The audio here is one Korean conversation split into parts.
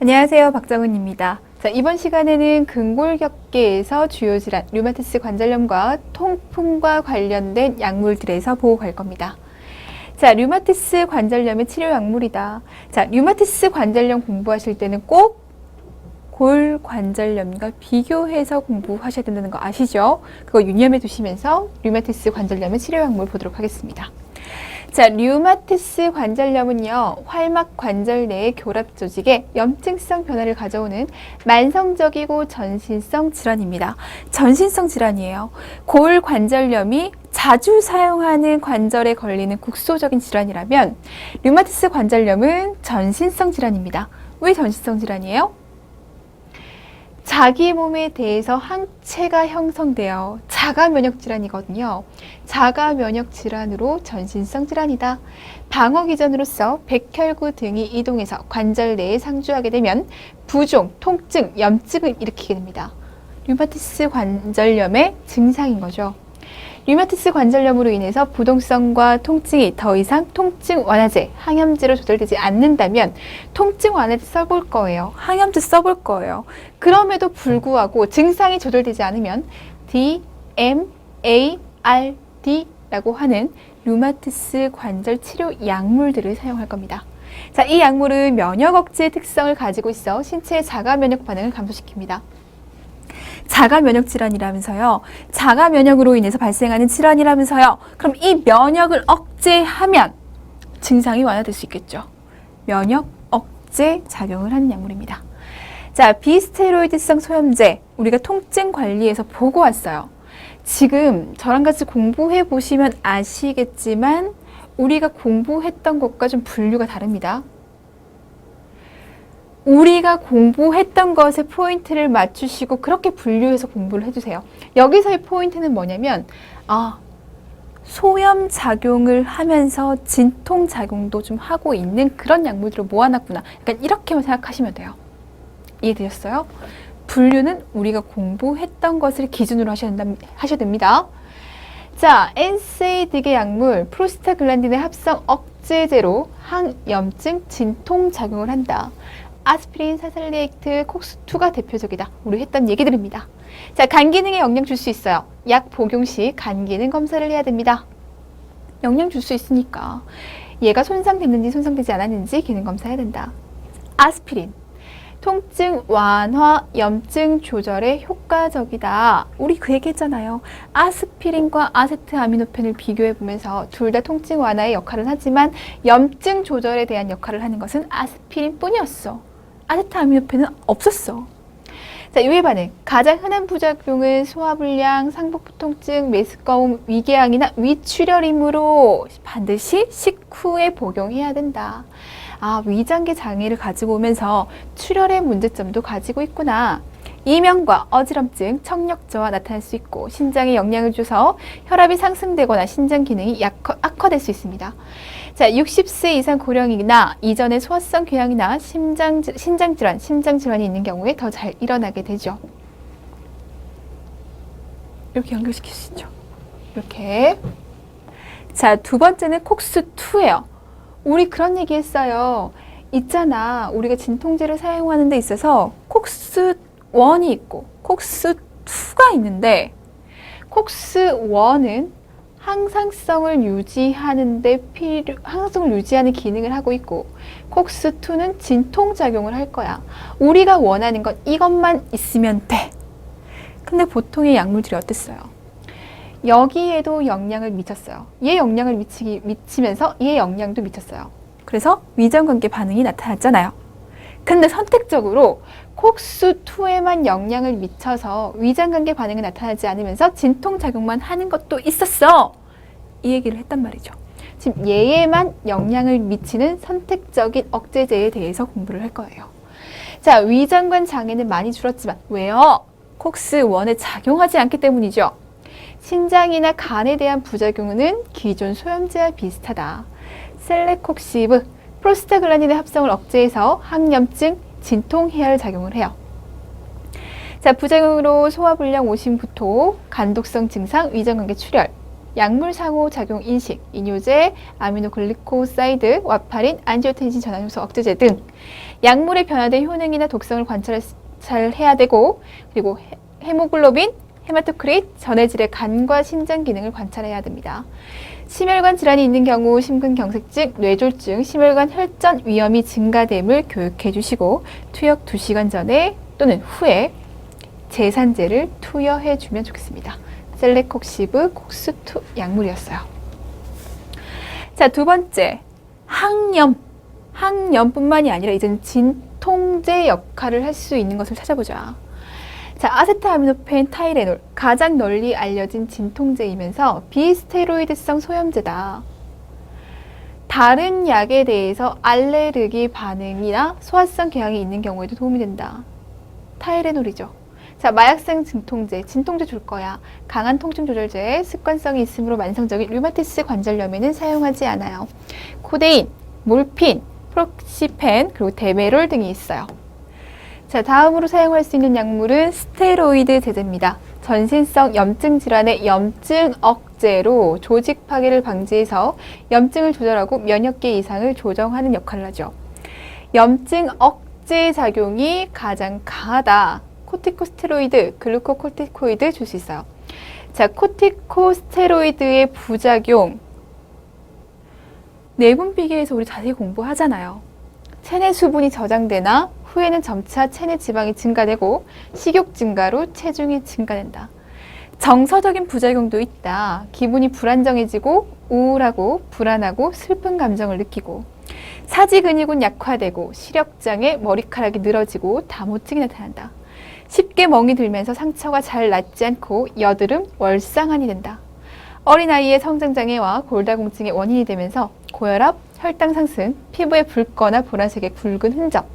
안녕하세요. 박정은입니다. 자, 이번 시간에는 근골격계에서 주요 질환, 류마티스 관절염과 통풍과 관련된 약물들에서 보고 갈 겁니다. 자, 류마티스 관절염의 치료 약물이다. 자, 류마티스 관절염 공부하실 때는 꼭 골관절염과 비교해서 공부하셔야 된다는 거 아시죠? 그거 유념해 두시면서 류마티스 관절염의 치료 약물 보도록 하겠습니다. 자, 류마티스 관절염은요, 활막 관절 내의 교합 조직에 염증성 변화를 가져오는 만성적이고 전신성 질환입니다. 전신성 질환이에요. 골관절염이 자주 사용하는 관절에 걸리는 국소적인 질환이라면 류마티스 관절염은 전신성 질환입니다. 왜 전신성 질환이에요? 자기 몸에 대해서 항체가 형성되어 자가 면역 질환이거든요. 자가 면역 질환으로 전신성 질환이다. 방어 기전으로서 백혈구 등이 이동해서 관절 내에 상주하게 되면 부종, 통증, 염증을 일으키게 됩니다. 류마티스 관절염의 증상인 거죠. 류마티스 관절염으로 인해서 부동성과 통증이 더 이상 통증 완화제, 항염제로 조절되지 않는다면 통증 완화제 써볼 거예요. 항염제 써볼 거예요. 그럼에도 불구하고 증상이 조절되지 않으면 DMARD라고 하는 류마티스 관절 치료 약물들을 사용할 겁니다. 자, 이 약물은 면역 억제 특성을 가지고 있어 신체의 자가 면역 반응을 감소시킵니다. 자가 면역 질환이라면서요. 자가 면역으로 인해서 발생하는 질환이라면서요. 그럼 이 면역을 억제하면 증상이 완화될 수 있겠죠. 면역 억제 작용을 하는 약물입니다. 자, 비스테로이드성 소염제 우리가 통증 관리에서 보고 왔어요. 지금 저랑 같이 공부해 보시면 아시겠지만 우리가 공부했던 것과 좀 분류가 다릅니다. 우리가 공부했던 것에 포인트를 맞추시고 그렇게 분류해서 공부를 해주세요. 여기서의 포인트는 뭐냐면 소염 작용을 하면서 진통 작용도 좀 하고 있는 그런 약물들을 모아놨구나. 약간 이렇게만 생각하시면 돼요. 이해되셨어요? 분류는 우리가 공부했던 것을 기준으로 하셔야 됩니다. 자, NSAID계 약물 프로스타글란딘의 합성 억제제로 항염증 진통 작용을 한다. 아스피린, 사살리액트, 콕스2가 대표적이다. 우리 했던 얘기들입니다. 자, 간 기능에 영향 줄 수 있어요. 약 복용 시 간 기능 검사를 해야 됩니다. 영향 줄 수 있으니까 얘가 손상됐는지 손상되지 않았는지 기능 검사해야 된다. 아스피린, 통증 완화, 염증 조절에 효과적이다. 우리 그 얘기 했잖아요. 아스피린과 아세트아미노펜을 비교해보면서 둘 다 통증 완화의 역할을 하지만 염증 조절에 대한 역할을 하는 것은 아스피린 뿐이었어. 아세트아미노펜은 없었어. 자, 요해 반응. 가장 흔한 부작용은 소화불량, 상복부 통증, 메스꺼움, 위궤양이나 위출혈이므로 반드시 식후에 복용해야 된다. 위장계 장애를 가지고 오면서 출혈의 문제점도 가지고 있구나. 이명과 어지럼증, 청력저하 나타날 수 있고 신장에 영향을 줘서 혈압이 상승되거나 신장 기능이 악화될 수 있습니다. 자, 60세 이상 고령이나 이전에 소화성 궤양이나 심장질환이 있는 경우에 더 잘 일어나게 되죠. 이렇게 연결시킬 수 있죠. 이렇게. 자, 두 번째는 콕스2예요. 우리 그런 얘기 했어요. 있잖아. 우리가 진통제를 사용하는 데 있어서 콕스1이 있고 콕스2가 있는데 콕스1은 항상성을 유지하는 기능을 하고 있고 콕스2는 진통작용을 할 거야. 우리가 원하는 건 이것만 있으면 돼. 근데 보통의 약물들이 어땠어요? 여기에도 영향을 미쳤어요. 얘 영향을 미치면서 얘 영향도 미쳤어요. 그래서 위장관계 반응이 나타났잖아요. 근데 선택적으로 콕스2에만 영향을 미쳐서 위장관계 반응이 나타나지 않으면서 진통작용만 하는 것도 있었어. 이 얘기를 했단 말이죠. 지금 얘에만 영향을 미치는 선택적인 억제제에 대해서 공부를 할 거예요. 자, 위장관 장애는 많이 줄었지만 왜요? 콕스1에 작용하지 않기 때문이죠. 신장이나 간에 대한 부작용은 기존 소염제와 비슷하다. 셀레콕시브, 프로스타글란딘의 합성을 억제해서 항염증, 진통, 해열 작용을 해요. 자, 부작용으로 소화불량, 오심부토, 간독성 증상, 위장관계 출혈. 약물 상호작용 인식, 이뇨제, 아미노글리코사이드, 와파린, 안지오텐신 전환효소 억제제 등 약물의 변화된 효능이나 독성을 관찰 잘 해야 되고, 그리고 헤모글로빈, 헤마토크릿, 전해질의 간과 심장 기능을 관찰해야 됩니다. 심혈관 질환이 있는 경우 심근경색증, 뇌졸중, 심혈관 혈전 위험이 증가됨을 교육해 주시고 투여 2시간 전에 또는 후에 제산제를 투여해 주면 좋겠습니다. 셀레콕시브 콕스2 약물이었어요. 자, 두 번째, 항염. 항염뿐만이 아니라 이제는 진통제 역할을 할 수 있는 것을 찾아보자. 자, 아세트아미노펜 타이레놀, 가장 널리 알려진 진통제이면서 비스테로이드성 소염제다. 다른 약에 대해서 알레르기 반응이나 소화성 궤양이 있는 경우에도 도움이 된다. 타이레놀이죠. 자, 마약성 진통제, 진통제 줄 거야. 강한 통증 조절제, 습관성이 있으므로 만성적인 류마티스 관절염에는 사용하지 않아요. 코데인, 몰핀, 프록시펜, 그리고 데메롤 등이 있어요. 자, 다음으로 사용할 수 있는 약물은 스테로이드 제제입니다. 전신성 염증 질환의 염증 억제로 조직 파괴를 방지해서 염증을 조절하고 면역계 이상을 조정하는 역할을 하죠. 염증 억제 작용이 가장 강하다. 코티코스테로이드, 글루코콜티코이드 줄 수 있어요. 자, 코티코스테로이드의 부작용. 내분비계에서 우리 자세히 공부하잖아요. 체내 수분이 저장되나 후에는 점차 체내 지방이 증가되고 식욕 증가로 체중이 증가된다. 정서적인 부작용도 있다. 기분이 불안정해지고 우울하고 불안하고 슬픈 감정을 느끼고 사지 근육은 약화되고 시력장애, 머리카락이 늘어지고 담호증이 나타난다. 쉽게 멍이 들면서 상처가 잘 낫지 않고 여드름, 월상환이 된다. 어린아이의 성장장애와 골다공증의 원인이 되면서 고혈압, 혈당 상승, 피부에 붉거나 보라색의 굵은 흔적,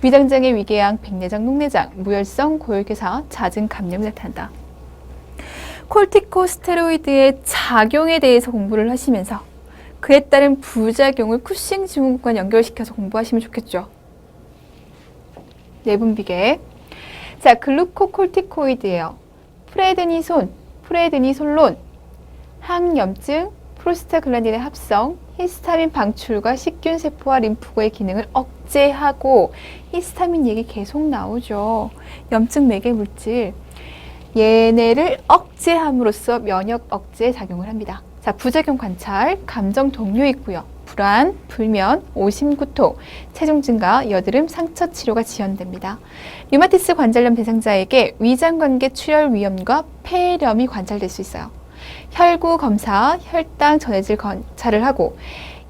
위장장애, 위궤양, 백내장, 녹내장, 무혈성 고혈괴사, 잦은 감염이 나타난다. 콜티코스테로이드의 작용에 대해서 공부를 하시면서 그에 따른 부작용을 쿠싱 증후군과 연결시켜서 공부하시면 좋겠죠. 내분비계. 자, 글루코콜티코이드예요. 프레드니솔론, 항염증, 프로스타글란딘의 합성, 히스타민 방출과 식균 세포와 림프구의 기능을 억제하고, 히스타민 얘기 계속 나오죠. 염증 매개 물질. 얘네를 억제함으로써 면역 억제에 작용을 합니다. 자, 부작용 관찰, 감정 동요 있고요. 불안, 불면, 오심구토, 체중 증가, 여드름, 상처 치료가 지원됩니다. 류마티스 관절염 대상자에게 위장관계 출혈 위험과 폐렴이 관찰될 수 있어요. 혈구 검사, 혈당 전해질 검사를 하고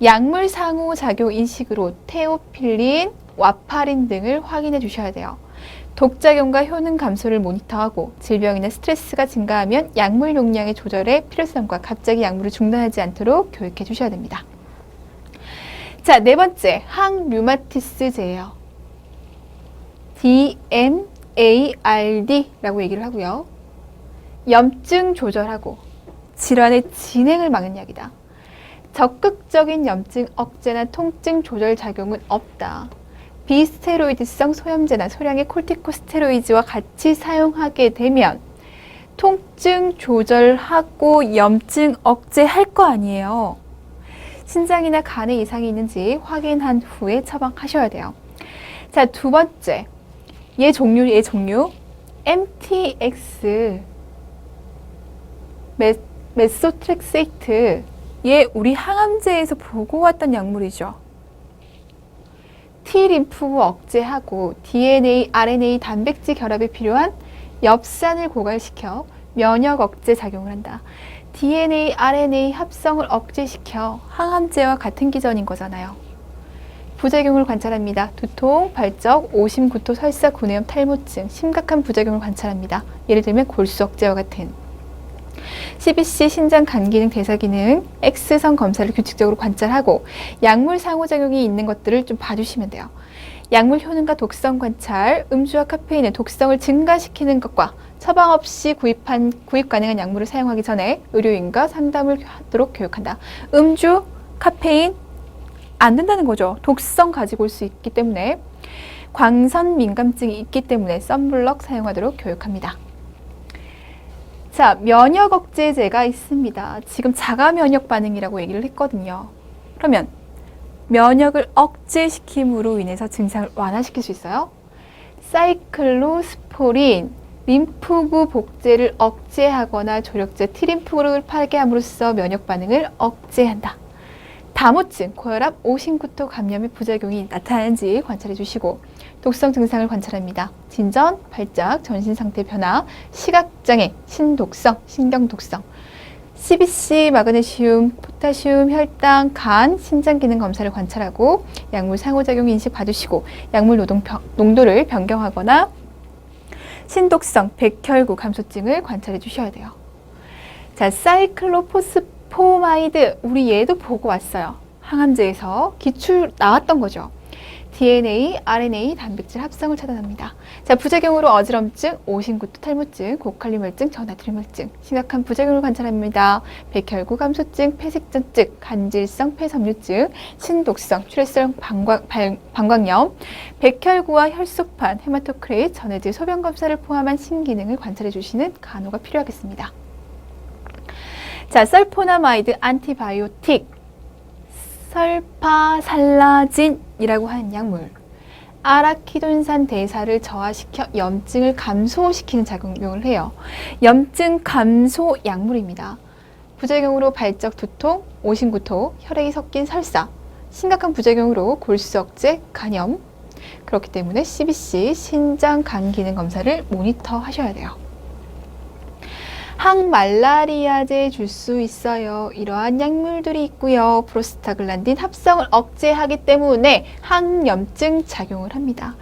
약물 상호작용 인식으로 테오필린, 와파린 등을 확인해 주셔야 돼요. 독작용과 효능 감소를 모니터하고 질병이나 스트레스가 증가하면 약물 용량의 조절의 필요성과 갑자기 약물을 중단하지 않도록 교육해 주셔야 됩니다. 자, 네 번째, 항류마티스제예요. DMARD라고 얘기를 하고요. 염증 조절하고 질환의 진행을 막는 약이다. 적극적인 염증 억제나 통증 조절 작용은 없다. 비스테로이드성 소염제나 소량의 콜티코스테로이드와 같이 사용하게 되면 통증 조절하고 염증 억제할 거 아니에요. 신장이나 간에 이상이 있는지 확인한 후에 처방하셔야 돼요. 자, 두 번째, 얘 종류 MTX 메소트렉세이트. 얘 우리 항암제에서 보고 왔던 약물이죠. T림프구 억제하고 DNA, RNA, 단백질 결합에 필요한 엽산을 고갈시켜 면역 억제 작용을 한다. DNA, RNA 합성을 억제시켜 항암제와 같은 기전인 거잖아요. 부작용을 관찰합니다. 두통, 발적, 오심, 구토, 설사, 구내염, 탈모증, 심각한 부작용을 관찰합니다. 예를 들면 골수 억제와 같은. CBC, 신장, 간 기능, 대사 기능, X선 검사를 규칙적으로 관찰하고 약물 상호작용이 있는 것들을 좀 봐주시면 돼요. 약물 효능과 독성 관찰, 음주와 카페인의 독성을 증가시키는 것과 처방 없이 구입 가능한 약물을 사용하기 전에 의료인과 상담을 하도록 교육한다. 음주, 카페인 안 된다는 거죠. 독성 가지고 올 수 있기 때문에. 광선 민감증이 있기 때문에 선블럭 사용하도록 교육합니다. 자, 면역 억제제가 있습니다. 지금 자가 면역 반응이라고 얘기를 했거든요. 그러면 면역을 억제시킴으로 인해서 증상을 완화시킬 수 있어요. 사이클로스포린, 림프구 복제를 억제하거나 조력제 T림프구를 파괴함으로써 면역 반응을 억제한다. 다모증, 고혈압, 오심구토 감염의 부작용이 나타나는지 관찰해 주시고 독성 증상을 관찰합니다. 진전, 발작, 전신상태 변화, 시각장애, 신독성, 신경독성, CBC, 마그네슘, 포타슘, 혈당, 간, 신장 기능 검사를 관찰하고 약물 상호작용 인식 봐주시고 약물 농도를 변경하거나 신독성, 백혈구 감소증을 관찰해 주셔야 돼요. 자, 사이클로포스포마이드, 우리 얘도 보고 왔어요. 항암제에서 기출 나왔던 거죠. DNA, RNA, 단백질 합성을 차단합니다. 자, 부작용으로 어지럼증, 오심구토 탈모증, 고칼륨혈증, 전하트륨혈증, 심각한 부작용을 관찰합니다. 백혈구 감소증, 폐색전증, 간질성 폐섬유증, 신독성, 출혈성 방광염, 백혈구와 혈소판, 헤마토크레이트, 전해질 소변 검사를 포함한 신기능을 관찰해 주시는 간호가 필요하겠습니다. 자, 설포나마이드 안티바이오틱, 설파살라진이라고 하는 약물, 아라키돈산 대사를 저하시켜 염증을 감소시키는 작용을 해요. 염증 감소 약물입니다. 부작용으로 발적, 두통, 오심구토, 혈액이 섞인 설사, 심각한 부작용으로 골수 억제, 간염. 그렇기 때문에 CBC, 신장 간 기능 검사를 모니터 하셔야 돼요. 항말라리아제 줄 수 있어요. 이러한 약물들이 있고요. 프로스타글란딘 합성을 억제하기 때문에 항염증 작용을 합니다.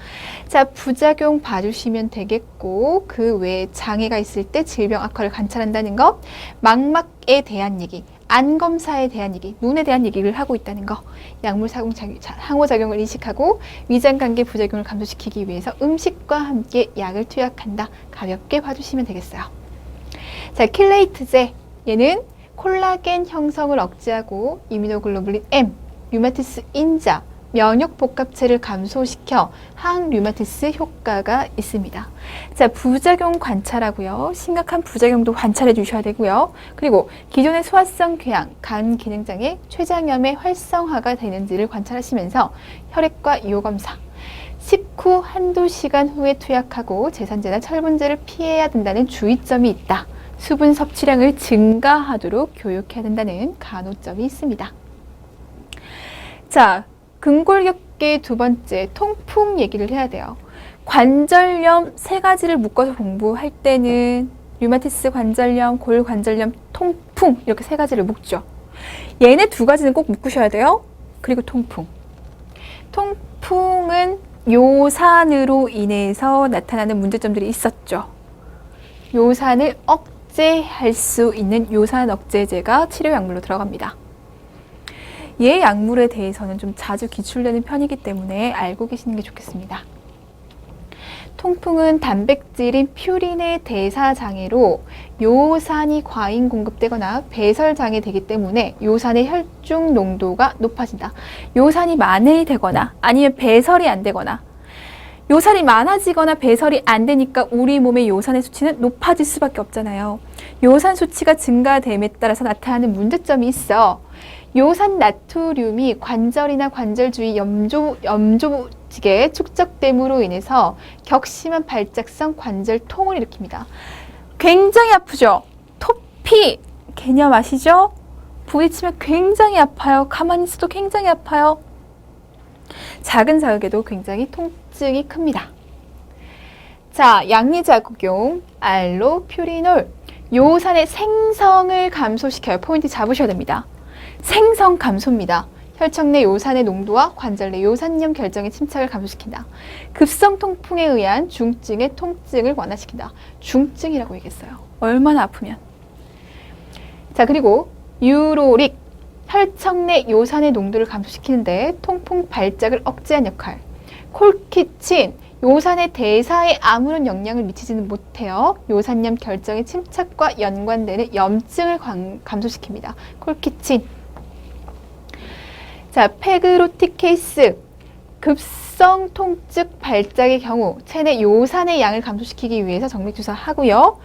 자, 부작용 봐주시면 되겠고 그 외에 장애가 있을 때 질병 악화를 관찰한다는 것, 망막에 대한 얘기, 안 검사에 대한 얘기, 눈에 대한 얘기를 하고 있다는 거, 약물 상호작용을 인식하고 위장관계 부작용을 감소시키기 위해서 음식과 함께 약을 투약한다. 가볍게 봐주시면 되겠어요. 자, 킬레이트제, 얘는 콜라겐 형성을 억제하고 이뮤노글로불린 M, 류마티스 인자, 면역 복합체를 감소시켜 항류마티스 효과가 있습니다. 자, 부작용 관찰하고요. 심각한 부작용도 관찰해 주셔야 되고요. 그리고 기존의 소화성 궤양, 간 기능장애, 췌장염의 활성화가 되는지를 관찰하시면서 혈액과 이호 검사, 식후 한두 시간 후에 투약하고 제산제나 철분제를 피해야 된다는 주의점이 있다. 수분 섭취량을 증가하도록 교육해야 된다는 간호점이 있습니다. 자, 근골격계 두 번째, 통풍 얘기를 해야 돼요. 관절염 세 가지를 묶어서 공부할 때는 류마티스 관절염, 골관절염, 통풍 이렇게 세 가지를 묶죠. 얘네 두 가지는 꼭 묶으셔야 돼요. 그리고 통풍. 통풍은 요산으로 인해서 나타나는 문제점들이 있었죠. 요산을 억제할 수 있는 요산 억제제가 치료 약물로 들어갑니다. 얘 약물에 대해서는 좀 자주 기출되는 편이기 때문에 알고 계시는 게 좋겠습니다. 통풍은 단백질인 퓨린의 대사 장애로 요산이 과잉 공급되거나 배설 장애되기 때문에 요산의 혈중 농도가 높아진다. 요산이 만회되거나 아니면 배설이 안 되거나 요산이 많아지거나 배설이 안 되니까 우리 몸의 요산의 수치는 높아질 수밖에 없잖아요. 요산 수치가 증가됨에 따라서 나타나는 문제점이 있어. 요산 나트륨이 관절이나 관절 주위 염조직에 축적됨으로 인해서 격심한 발작성 관절통을 일으킵니다. 굉장히 아프죠? 토피 개념 아시죠? 부딪히면 굉장히 아파요. 가만히 있어도 굉장히 아파요. 작은 자극에도 굉장히 통증이 큽니다. 자, 양리작용 알로퓨리놀, 요산의 생성을 감소시켜요. 포인트 잡으셔야 됩니다. 생성 감소입니다. 혈청 내 요산의 농도와 관절 내 요산염 결정의 침착을 감소시킨다. 급성 통풍에 의한 중증의 통증을 완화시킨다. 중증이라고 얘기했어요. 얼마나 아프면. 자, 그리고 유로릭, 혈청 내 요산의 농도를 감소시키는데 통풍 발작을 억제한 역할. 콜키친, 요산의 대사에 아무런 영향을 미치지는 못해요. 요산염 결정의 침착과 연관되는 염증을 감소시킵니다. 콜키친. 자, 페그로티케이스, 급성 통증 발작의 경우 체내 요산의 양을 감소시키기 위해서 정맥주사 하고요.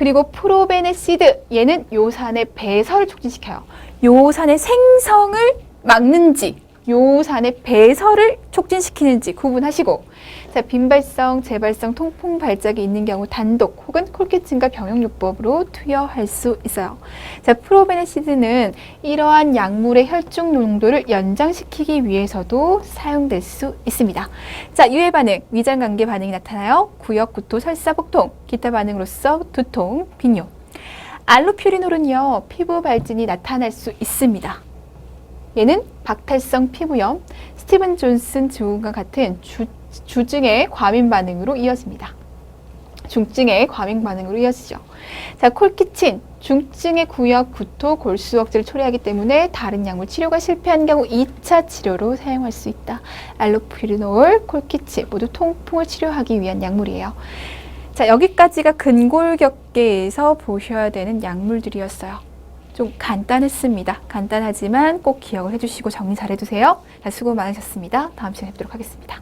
그리고 프로베네시드, 얘는 요산의 배설을 촉진시켜요. 요산의 생성을 막는지 요산의 배설을 촉진시키는지 구분하시고, 자, 빈발성, 재발성, 통풍 발작이 있는 경우 단독 혹은 콜키틴과 병용요법으로 투여할 수 있어요. 자, 프로베네시드는 이러한 약물의 혈중 농도를 연장시키기 위해서도 사용될 수 있습니다. 자, 유해 반응, 위장관계 반응이 나타나요. 구역, 구토, 설사, 복통, 기타 반응으로서 두통, 빈뇨. 알로퓨리놀은요, 피부 발진이 나타날 수 있습니다. 얘는 박탈성 피부염, 스티븐 존슨 증후군과 같은 주증의 과민 반응으로 이어집니다. 중증의 과민 반응으로 이어지죠. 자, 콜키틴, 중증의 구역, 구토, 골수 억제를 초래하기 때문에 다른 약물 치료가 실패한 경우 2차 치료로 사용할 수 있다. 알로퓨리놀, 콜키틴 모두 통풍을 치료하기 위한 약물이에요. 자, 여기까지가 근골격계에서 보셔야 되는 약물들이었어요. 좀 간단했습니다. 간단하지만 꼭 기억을 해주시고 정리 잘 해두세요. 자, 수고 많으셨습니다. 다음 시간에 뵙도록 하겠습니다.